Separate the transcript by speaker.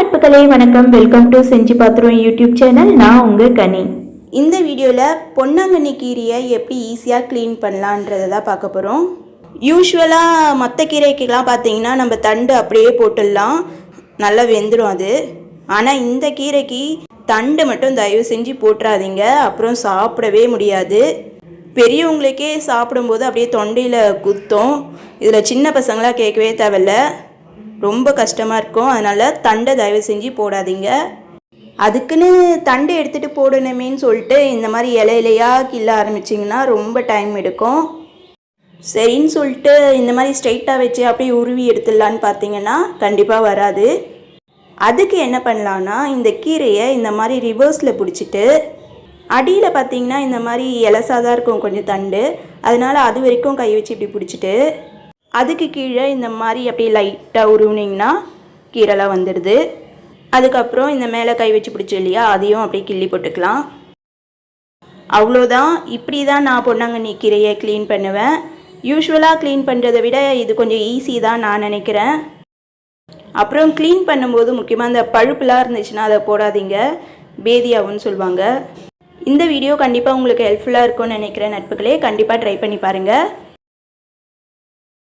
Speaker 1: நட்புகளே வணக்கம். Welcome to செஞ்சு பாத்துருவோம் யூடியூப் சேனல். நான் உங்கள் கனி. இந்த வீடியோவில் பொன்னாங்கண்ணி கீரையை எப்படி ஈஸியாக க்ளீன் பண்ணலான்றதை தான் பார்க்க போகிறோம். யூஸ்வலாக மற்ற கீரைக்கெல்லாம் பார்த்தீங்கன்னா நம்ம தண்டு அப்படியே போட்டுடலாம், நல்லா வெந்துடும் அது. ஆனால் இந்த கீரைக்கு தண்டு மட்டும் தயவு செஞ்சு போட்டுறாதீங்க, அப்புறம் சாப்பிடவே முடியாது. பெரியவங்களுக்கே சாப்பிடும்போது அப்படியே தொண்டையில் குத்தும். இதில் சின்ன பசங்களாம் கேட்கவே தேவையில்ல, ரொம்ப கஷ்டமாக இருக்கும். அதனால் தண்டை தயவு செஞ்சு போடாதீங்க. அதுக்குன்னு தண்டை எடுத்துகிட்டு போடணுமேன்னு சொல்லிட்டு இந்த மாதிரி இலையிலையாக கிள்ள ஆரம்பிச்சிங்கன்னா ரொம்ப டைம் எடுக்கும். சரின்னு சொல்லிட்டு இந்த மாதிரி ஸ்ட்ரைட்டாக வச்சு அப்படியே உருவி எடுத்துடலான்னு பார்த்தீங்கன்னா கண்டிப்பாக வராது. அதுக்கு என்ன பண்ணலான்னா, இந்த கீரையை இந்த மாதிரி ரிவர்ஸில் பிடிச்சிட்டு அடியில் பார்த்தீங்கன்னா இந்த மாதிரி இலசாக தான் இருக்கும் கொஞ்சம் தண்டு, அதனால் அது வரைக்கும் கை வச்சு இப்படி பிடிச்சிட்டு அதுக்கு கீழே இந்த மாதிரி அப்படியே லைட்டாக உருவினிங்கன்னா கீரைலாம் வந்துடுது. அதுக்கப்புறம் இந்த மேலே கை வச்சு பிடிச்சி இல்லையா, அதையும் அப்படியே கிள்ளி போட்டுக்கலாம். அவ்வளோதான். இப்படி தான் நான் பொன்னாங்கண்ணி கீரையை க்ளீன் பண்ணுவேன். யூஸ்வலாக க்ளீன் பண்ணுறதை விட இது கொஞ்சம் ஈஸி தான் நான் நினைக்கிறேன். அப்புறம் க்ளீன் பண்ணும்போது முக்கியமாக அந்த பழுப்புலாம் இருந்துச்சுன்னா அதை போடாதீங்க, பேதியாகும்னு சொல்லுவாங்க. இந்த வீடியோ கண்டிப்பாக உங்களுக்கு ஹெல்ப்ஃபுல்லாக இருக்கும்னு நினைக்கிறேன் நட்புகளே. கண்டிப்பாக ட்ரை பண்ணி பாருங்கள்.